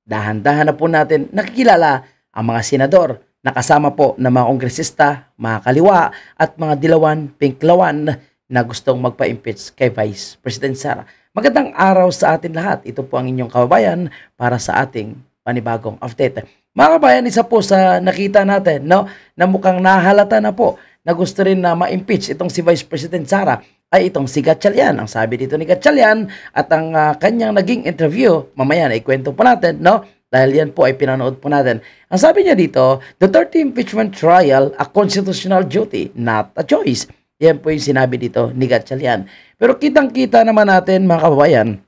dahan-dahan na po natin nakikilala ang mga senador na kasama po ng mga kongresista, mga kaliwa at mga dilawan, pinklawan na gustong magpa-impeach kay Vice President Sara. Magandang araw sa atin lahat. Ito po ang inyong kababayan para sa ating panibagong update. Mga kababayan, isa po sa nakita natin, no, na mukhang nahalata na po na gusto rin na ma-impeach itong si Vice President Sara ay itong si Gatchalian. Ang sabi dito ni Gatchalian at ang kanyang naging interview, mamaya na ikwento po natin, no? Dahil yan po ay pinanood po natin. Ang sabi niya dito, the 30 impeachment trial, a constitutional duty, not a choice. Yan po yung sinabi dito ni Gatchalian. Pero kitang-kita naman natin, mga kababayan,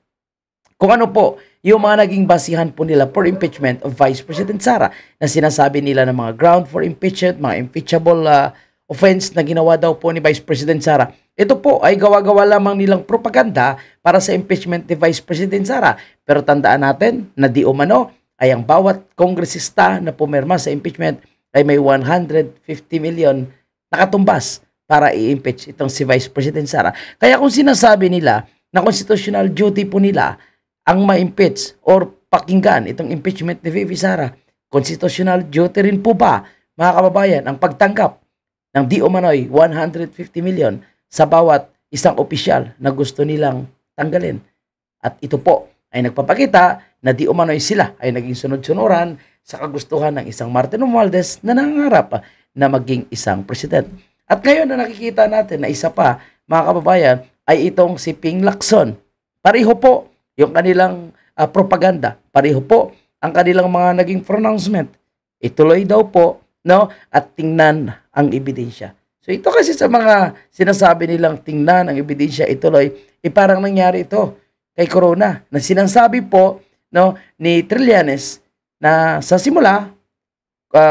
kung ano po yung mga naging basihan po nila for impeachment of Vice President Sara na sinasabi nila ng mga ground for impeachment, mga impeachable offense na ginawa daw po ni Vice President Sara. Ito po ay gawa-gawa lamang nilang propaganda para sa impeachment ni Vice President Sara. Pero tandaan natin na di umano ay ang bawat kongresista na pumirma sa impeachment ay may 150 million nakatumbas para i-impeach itong si Vice President Sara. Kaya kung sinasabi nila na constitutional duty po nila ang ma-impeach or pakinggan itong impeachment ni VP Sara, constitutional duty rin po ba, mga kababayan, ang pagtanggap ng di umano'y 150 million sa bawat isang opisyal na gusto nilang tanggalin? At ito po ay nagpapakita na di umano'y sila ay naging sunod-sunuran sa kagustuhan ng isang Martin Romualdez na nangangarap na maging isang president. At ngayon na nakikita natin na isa pa, mga kababayan, ay itong si Ping Lacson. Pareho po yung kanilang propaganda. Pareho po ang kanilang mga naging pronouncement. Ituloy daw po, no? At tingnan ang ebidensya. So ito kasi sa mga sinasabi nilang tingnan ang ebidensya, ituloy, parang nangyari ito kay Corona na sinasabi po, no, ni Trillanes na sa simula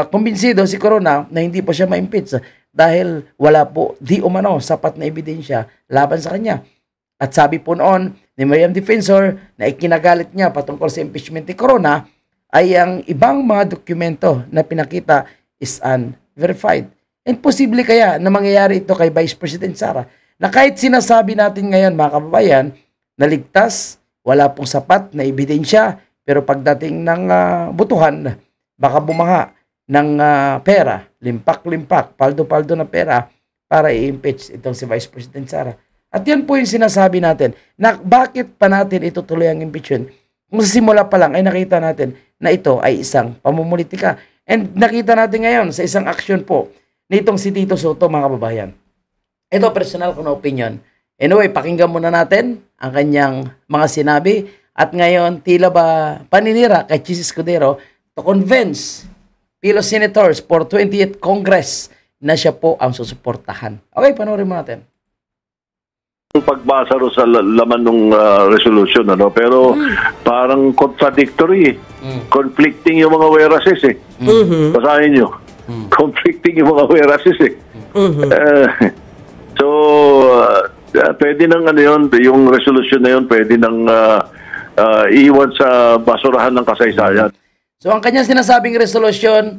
kumbinsido si Corona na hindi po siya ma-impeach dahil wala po di umano sapat na ebidensya laban sa kanya. At sabi po noon ni Miriam Defensor na ikinagalit niya patungkol sa impeachment ni Corona ay ang ibang mga dokumento na pinakita is unverified. And posible kaya na mangyayari ito kay Vice President Sara na kahit sinasabi natin ngayon, mga kababayan, na ligtas, wala pong sapat na ebidensya, pero pagdating ng butuhan, baka bumaha ng pera, limpak-limpak, paldo-paldo na pera para i-impeach itong si Vice President Sara. At yan po yung sinasabi natin na bakit pa natin ito tuloy ang impeachment. Kung sa simula pa lang ay nakita natin na ito ay isang pamumulitika. And nakita natin ngayon sa isang action po nitong si Tito Soto, mga kababayan. Ito personal ko na opinion. Anyway, pakinggan muna natin ang kanyang mga sinabi. At ngayon, tila ba paninira kay Chis Escudero to convince fellow senators for 20th Congress na siya po ang susuportahan. Okay, panoorin mo natin. Pagbasa ro sa laman ng resolution, ano, pero parang contradictory, conflicting yung mga whereases eh. Basahin nyo. Conflicting yung mga whereases eh. So pwede nang ano yun, yung resolution na yun pwede nang iiwan sa basurahan ng kasaysayan. So ang kanyang sinasabing resolution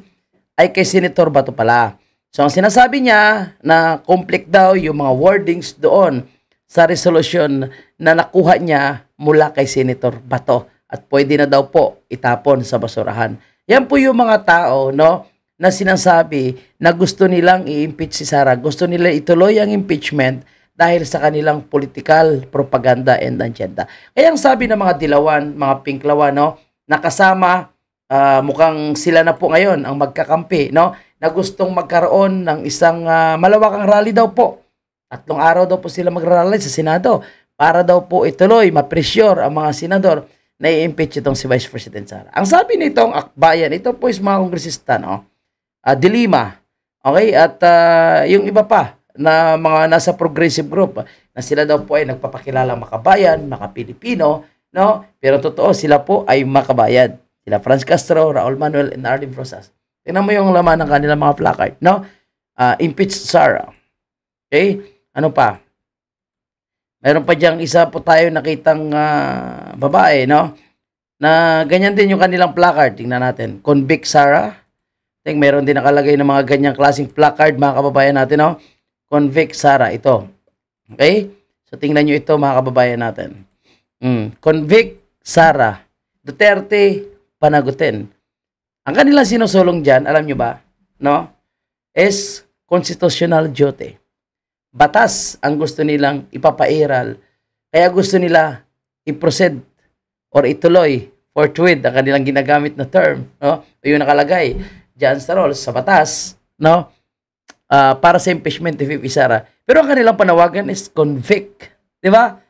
ay kay Senator Bato pala. So ang sinasabi niya na conflict daw yung mga wordings doon sa resolution na nakuha niya mula kay Senator Bato at pwede na daw po itapon sa basurahan. Yan po yung mga tao, no, na sinasabi na gusto nilang i-impeach si Sara, gusto nila ituloy ang impeachment dahil sa kanilang political propaganda and agenda. Kaya ang sabi ng mga dilawan, mga pinklawan, no, nakasama, mukhang sila na po ngayon ang magkakampi, no, na gustong magkaroon ng isang malawakang rally daw po. 3 araw daw po sila magrally sa Senado para daw po ituloy, ma-pressure ang mga senador na i-impeach itong si Vice President Sara. Ang sabi nitong akbayan, ito po is mga kongresista, no, Dilima, okay, at yung iba pa na mga nasa progressive group na sila daw po ay nagpapakilala makabayan, maka-Pilipino, no? Pero totoo, sila po ay makabayan. Sila Franz Castro, Raul Manuel, and Arlene Rosas. Tingnan mo yung laman ng kanilang mga placard, no? Impeach Sara. Okay? Ano pa? Meron pa diyang isa po tayo nakitang babae, no? Na ganyan din yung kanilang placard. Tingnan natin. Convict Sara. I think meron din nakalagay ng mga ganyang klaseng placard, mga kababayan natin, no? Convict Sara, ito. Okay? So, tingnan nyo ito, mga kababayan natin. Convict Sara. Duterte panagutin. Ang kanilang sinusulong dyan, alam nyo ba, no? Is constitutional duty. Batas ang gusto nilang ipapairal. Kaya gusto nila i-proceed or ituloy forthwith ang kanilang ginagamit na term, no? Yung nakalagay diyan sa rules, sa batas, no? Para sa impeachment ni VP Sara. Pero ang kanilang panawagan is convict. Di ba?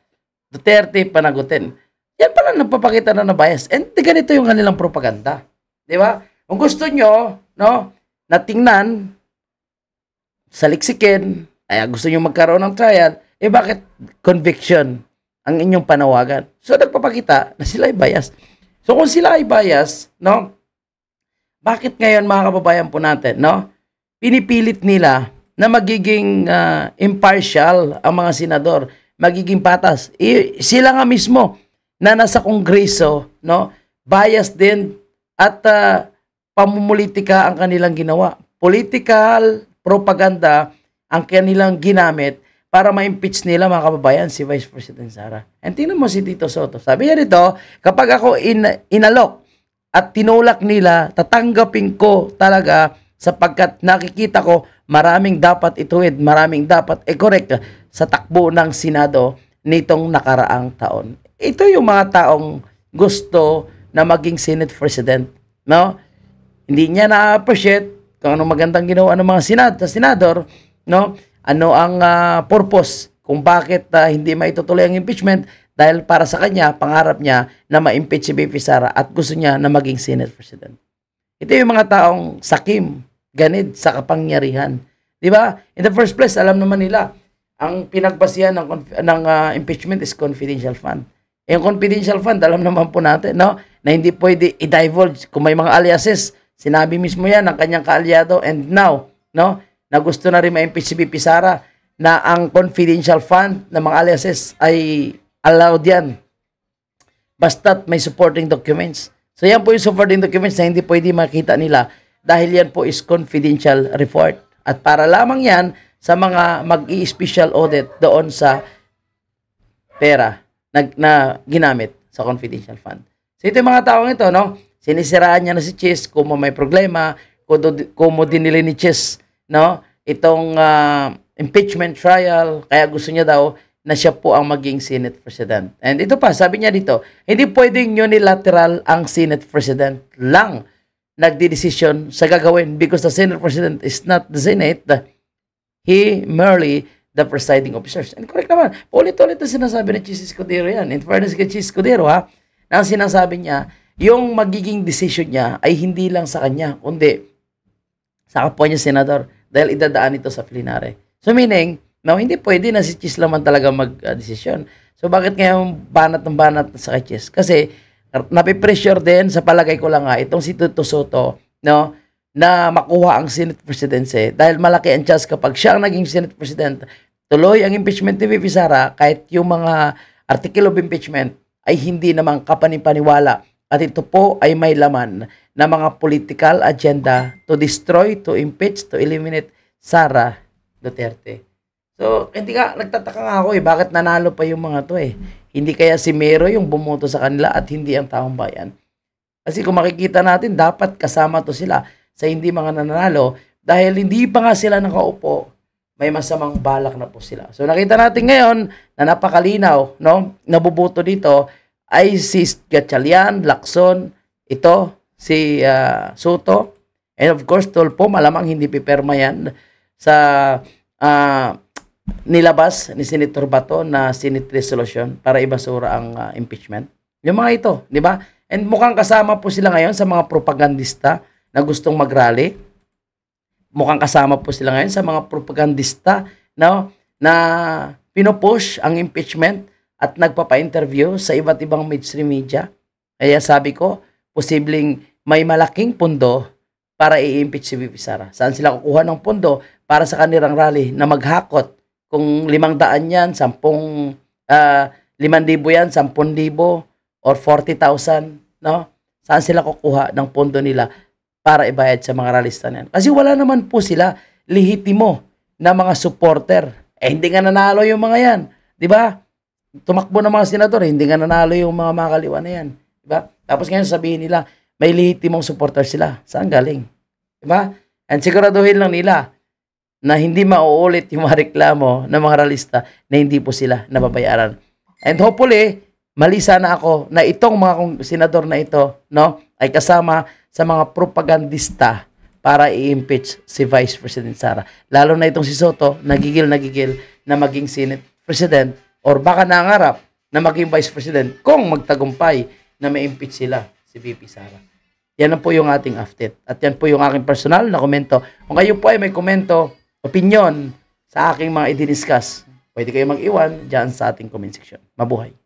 Duterte panagutin. Yan pala nagpapakita na bias. And ganito yung kanilang propaganda. Di ba? Kung gusto nyo, no, natingnan, saliksikin, kaya gusto nyo magkaroon ng trial, bakit conviction ang inyong panawagan? So, nagpapakita na sila ay bias. So, kung sila ay bias, no, bakit ngayon, mga kababayan po natin, no, pinipilit nila na magiging impartial ang mga senador, magiging patas. Sila nga mismo na nasa kongreso, no, bias din at pamumulitika ang kanilang ginawa. Political propaganda ang kanilang ginamit para ma-impeach nila, mga kababayan, si Vice President Sara. And tingnan mo si Tito Soto. Sabi niya dito, kapag ako inalok at tinulak nila, tatanggapin ko talaga sapagkat nakikita ko maraming dapat ituwid, maraming dapat i-correct sa takbo ng Senado nitong nakaraang taon. Ito yung mga taong gusto na maging Senate President. No? Hindi niya na-appreciate kung anong magandang ginawa ng mga senador, no? Ano ang purpose kung bakit hindi maitutuloy ang impeachment dahil para sa kanya, pangarap niya na ma-impeach si VP Sara at gusto niya na maging Senate President. Ito yung mga taong sakim, ganid sa kapangyarihan. Di ba? In the first place, alam naman nila, ang pinagbasihan ng impeachment is confidential fund. Yung confidential fund, alam naman po natin, no? Na hindi pwede i-divulge kung may mga aliases. Sinabi mismo yan ng kanyang kaalyado, and now, no, na gusto na rin ma-impeach si VP Sara na ang confidential fund ng mga aliases ay allowed yan. Basta't may supporting documents. So yan po yung supporting documents na hindi pwede makita nila dahil yan po is confidential report. At para lamang yan sa mga mag-i-special audit doon sa pera na ginamit sa confidential fund. So ito yung mga taong ito, no? Sinisiraan niya na si Chis kung may problema, kung dinili ni Chis, no, itong impeachment trial, kaya gusto niya daw na siya po ang maging Senate President. And ito pa, sabi niya dito, hindi pwedeng unilateral ang Senate President lang nagdidesisyon sa gagawin because the Senate President is not the Senate, he merely the presiding officers. And correct naman, ulit-ulit na sinasabi ni Chis Escudero yan. In fairness kay Chis Escudero, ha, na sinasabi niya, yung magiging decision niya ay hindi lang sa kanya, kundi sa kapwa niya senador dahil idadaan ito sa plenary. So meaning, no, hindi pwede na si Chis naman talaga mag-desisyon. So bakit ngayon banat ng banat sa kay Chis? Kasi napipressure din sa palagay ko lang nga itong si Tito Soto, no, na makuha ang Senate presidency dahil malaki ang chance kapag siya ang naging Senate President, tuloy ang impeachment ni VP Sara kahit yung mga article of impeachment ay hindi naman kapanipaniwala. At ito po ay may laman na mga political agenda to destroy, to impeach, to eliminate Sara Duterte. So, hindi ka, nagtataka nga ako bakit nanalo pa yung mga to Hindi kaya si Mero yung bumoto sa kanila at hindi ang taong bayan. Kasi kung makikita natin, dapat kasama to sila sa hindi mga nanalo dahil hindi pa nga sila nakaupo, may masamang balak na po sila. So, nakita natin ngayon na napakalinaw, no? Nabubuto dito ay si Gatchalian, Lacson, ito, si Soto, and of course, Tulfo, malamang hindi piperma yan sa nilabas ni Senator Bato na Senate resolution para ibasura ang impeachment. Yung mga ito, di ba? And mukhang kasama po sila ngayon sa mga propagandista na gustong mag-rally. Mukhang kasama po sila ngayon sa mga propagandista, no, na pinopush ang impeachment at nagpapa-interview sa iba't ibang mainstream media. Kaya sabi ko, posibleng may malaking pondo para i-impeach si VP Sara. Saan sila kukuha ng pondo para sa kanilang rally na maghakot? Kung 500 yan, 5,000 yan, 10,000 or 40,000, no? Saan sila kukuha ng pondo nila para ibayad sa mga ralista na yan? Kasi wala naman po sila lehitimo na mga supporter. Hindi nga nanalo yung mga yan. Di ba? Tumakbo ng mga senador, hindi nga nanalo yung mga makaliwa na yan. Diba? Tapos ngayon sabihin nila, may lehitimong supporter sila. Saan galing? Diba? And siguraduhin lang nila na hindi mauulit yung mga reklamo ng mga realista na hindi po sila nababayaran. And hopefully, mali sana ako na itong mga senador na ito, no, ay kasama sa mga propagandista para i-impeach si Vice President Sara. Lalo na itong si Soto, nagigil na maging Senate President or baka nangarap na maging Vice President kung magtagumpay na ma-impeach sila si VP Sara. Yan po yung ating update. At yan po yung aking personal na komento. Kung kayo po ay may komento, opinion sa aking mga i-discuss, pwede kayo mag-iwan dyan sa ating comment section. Mabuhay!